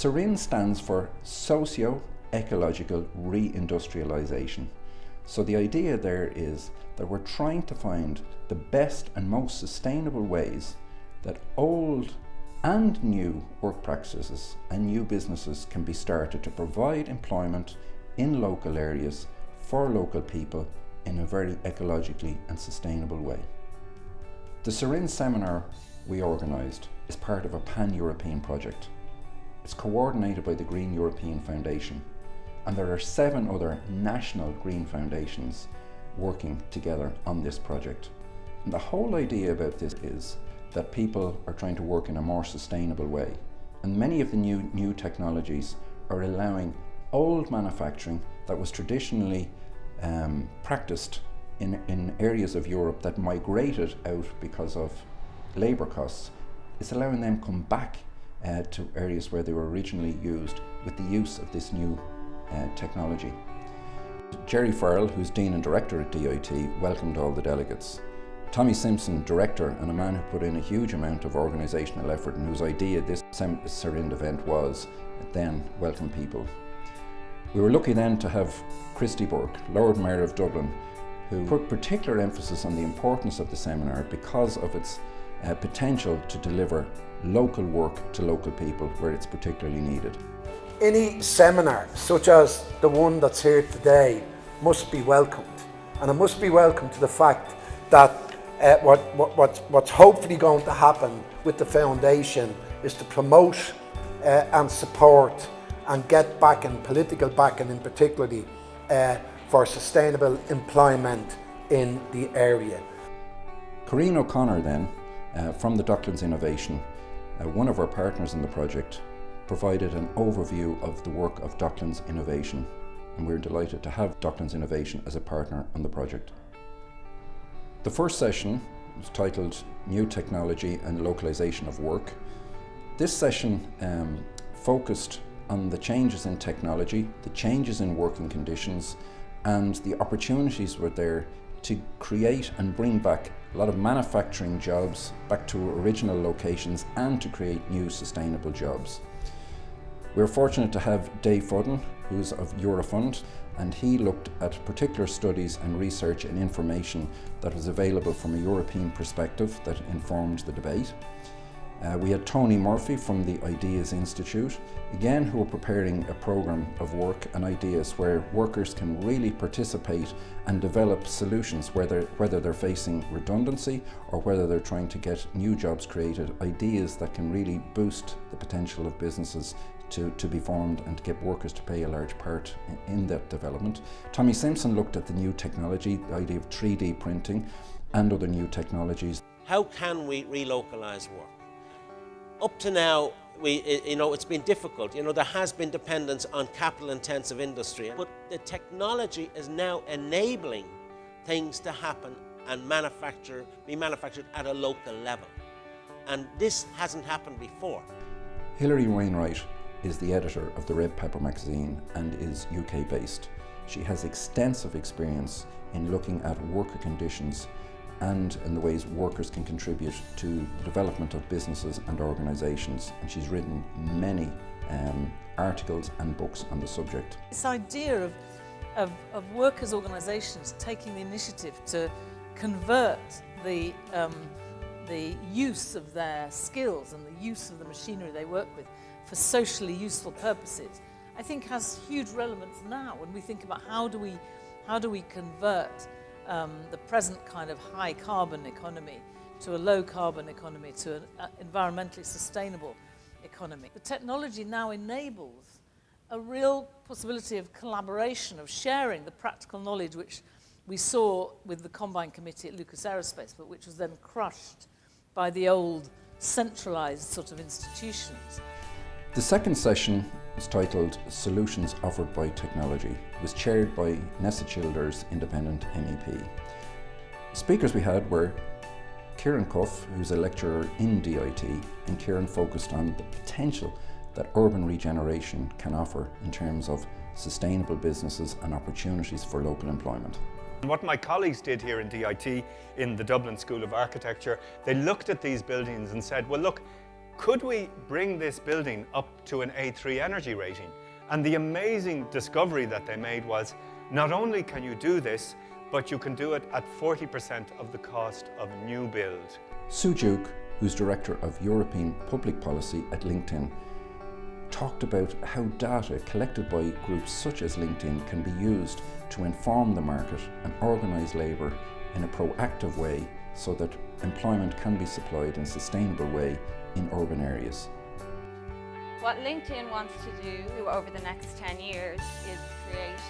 SERIND stands for Socio-Ecological Reindustrialisation. So the idea there is that we're trying to find the best and most sustainable ways that old and new work practices and new businesses can be started to provide employment in local areas for local people in a very ecologically and sustainable way. The SERIND seminar we organised is part of a pan-European project. It's coordinated by the Green European Foundation, and there are 7 other national green foundations working together on this project. And the whole idea about this is that people are trying to work in a more sustainable way, and many of the new technologies are allowing old manufacturing that was traditionally practiced in areas of Europe that migrated out because of labour costs. It's allowing them come back to areas where they were originally used with the use of this new technology. Jerry Farrell, who's Dean and Director at DIT, welcomed all the delegates. Tommy Simpson, Director, and a man who put in a huge amount of organisational effort and whose idea this SERIND event was, then welcomed people. We were lucky then to have Christy Burke, Lord Mayor of Dublin, who put particular emphasis on the importance of the seminar because of its potential to deliver local work to local people where it's particularly needed. Any seminar, such as the one that's here today, must be welcomed. And it must be welcomed to the fact that what's hopefully going to happen with the foundation is to promote and support and get backing, political backing in particularly, for sustainable employment in the area. Corinne O'Connor then, from the Docklands Innovation, one of our partners in the project, provided an overview of the work of Docklands Innovation, and we're delighted to have Docklands Innovation as a partner on the project. The first session was titled New Technology and Localisation of Work. This session focused on the changes in technology, the changes in working conditions, and the opportunities were there to create and bring back a lot of manufacturing jobs back to original locations and to create new sustainable jobs. We're fortunate to have Dave Fudden, who's of Eurofund, and he looked at particular studies and research and information that was available from a European perspective that informed the debate. We had Tony Murphy from the Ideas Institute, again who were preparing a programme of work and ideas where workers can really participate and develop solutions, whether they're facing redundancy or whether they're trying to get new jobs created, ideas that can really boost the potential of businesses to be formed and to get workers to play a large part in that development. Tommy Simpson looked at the new technology, the idea of 3D printing and other new technologies. How can we relocalise work? Up to now, it's been difficult. There has been dependence on capital-intensive industry, but the technology is now enabling things to happen and be manufactured at a local level. And this hasn't happened before. Hilary Wainwright is the editor of the Red Pepper magazine and is UK-based. She has extensive experience in looking at worker conditions and in the ways workers can contribute to the development of businesses and organisations, and she's written many articles and books on the subject. This idea of workers' organisations taking the initiative to convert the use of their skills and the use of the machinery they work with for socially useful purposes, I think has huge relevance now when we think about how do we convert the present kind of high carbon economy to a low carbon economy, to an environmentally sustainable economy. The technology now enables a real possibility of collaboration, of sharing the practical knowledge which we saw with the Combine Committee at Lucas Aerospace, but which was then crushed by the old centralised sort of institutions. The second session was titled Solutions Offered by Technology. It was chaired by Nessa Childers, Independent MEP. Speakers we had were Kieran Cuff, who's a lecturer in DIT, and Kieran focused on the potential that urban regeneration can offer in terms of sustainable businesses and opportunities for local employment. What my colleagues did here in DIT, in the Dublin School of Architecture, they looked at these buildings and said, well look, could we bring this building up to an A3 energy rating? And the amazing discovery that they made was, not only can you do this, but you can do it at 40% of the cost of new build. Sue Duke, who's Director of European Public Policy at LinkedIn, talked about how data collected by groups such as LinkedIn can be used to inform the market and organise labour in a proactive way so that employment can be supplied in a sustainable way in urban areas. What LinkedIn wants to do over the next 10 years is create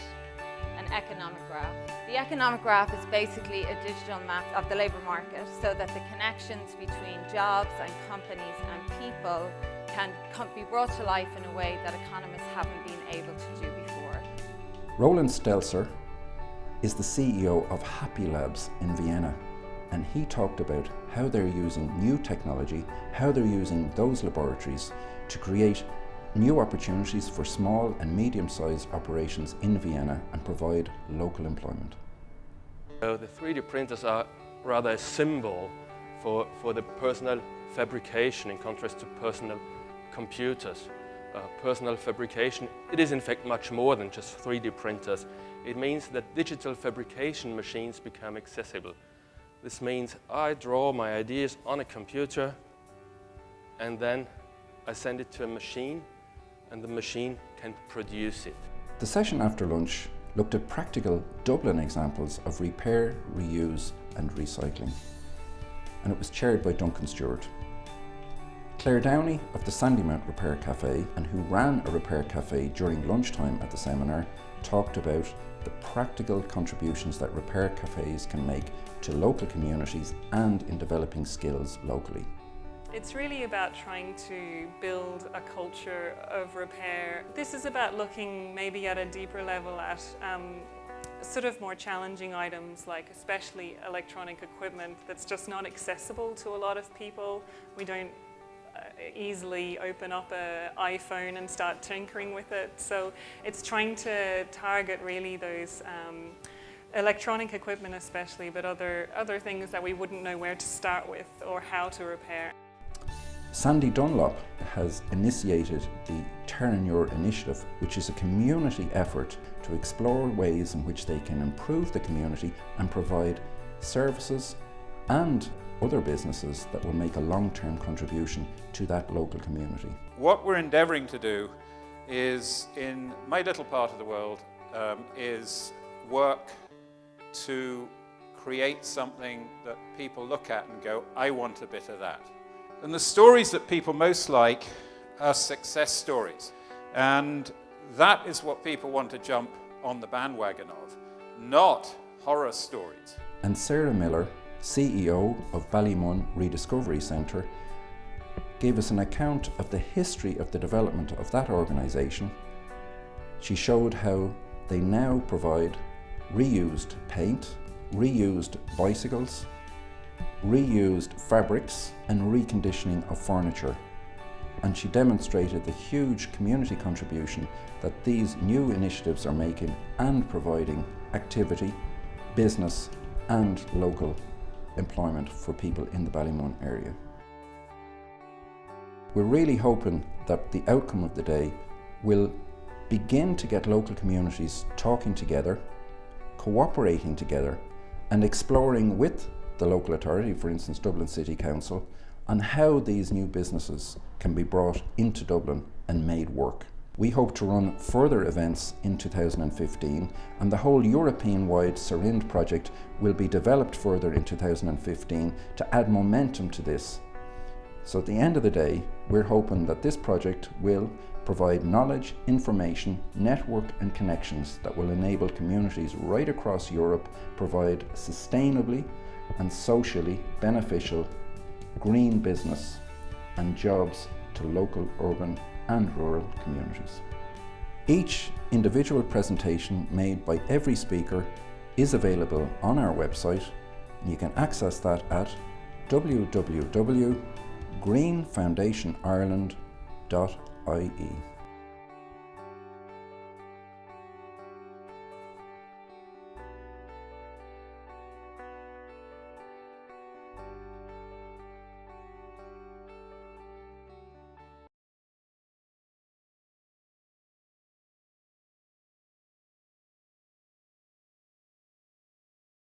an economic graph. The economic graph is basically a digital map of the labour market so that the connections between jobs and companies and people can be brought to life in a way that economists haven't been able to do before. Roland Stelzer is the CEO of Happy Labs in Vienna, and he talked about how they're using new technology, how they're using those laboratories to create new opportunities for small and medium-sized operations in Vienna and provide local employment. So the 3D printers are rather a symbol for the personal fabrication in contrast to personal computers. Personal fabrication, it is in fact much more than just 3D printers. It means that digital fabrication machines become accessible. This means I draw my ideas on a computer and then I send it to a machine and the machine can produce it. The session after lunch looked at practical Dublin examples of repair, reuse and recycling, and it was chaired by Duncan Stewart. Claire Downey of the Sandymount Repair Cafe, and who ran a repair cafe during lunchtime at the seminar, talked about the practical contributions that repair cafes can make to local communities and in developing skills locally. It's really about trying to build a culture of repair. This is about looking maybe at a deeper level at sort of more challenging items, like especially electronic equipment that's just not accessible to a lot of people. We don't easily open up an iPhone and start tinkering with it. So it's trying to target really those electronic equipment especially, but other things that we wouldn't know where to start with or how to repair. Sandy Dunlop has initiated the Turn initiative, which is a community effort to explore ways in which they can improve the community and provide services and other businesses that will make a long-term contribution to that local community. What we're endeavouring to do is, in my little part of the world, is work to create something that people look at and go, I want a bit of that. And the stories that people most like are success stories. And that is what people want to jump on the bandwagon of, not horror stories. And Sarah Miller, CEO of Ballymun Rediscovery Centre, gave us an account of the history of the development of that organisation. She showed how they now provide reused paint, reused bicycles, reused fabrics and reconditioning of furniture. And she demonstrated the huge community contribution that these new initiatives are making and providing activity, business and local employment for people in the Ballymun area. We're really hoping that the outcome of the day will begin to get local communities talking together, cooperating together and exploring with the local authority, for instance Dublin City Council, on how these new businesses can be brought into Dublin and made work. We hope to run further events in 2015, and the whole European-wide SERIND project will be developed further in 2015 to add momentum to this. So at the end of the day, we're hoping that this project will provide knowledge, information, network and connections that will enable communities right across Europe provide sustainably and socially beneficial green business and jobs to local, urban and rural communities. Each individual presentation made by every speaker is available on our website, and you can access that at www.greenfoundationireland.ie.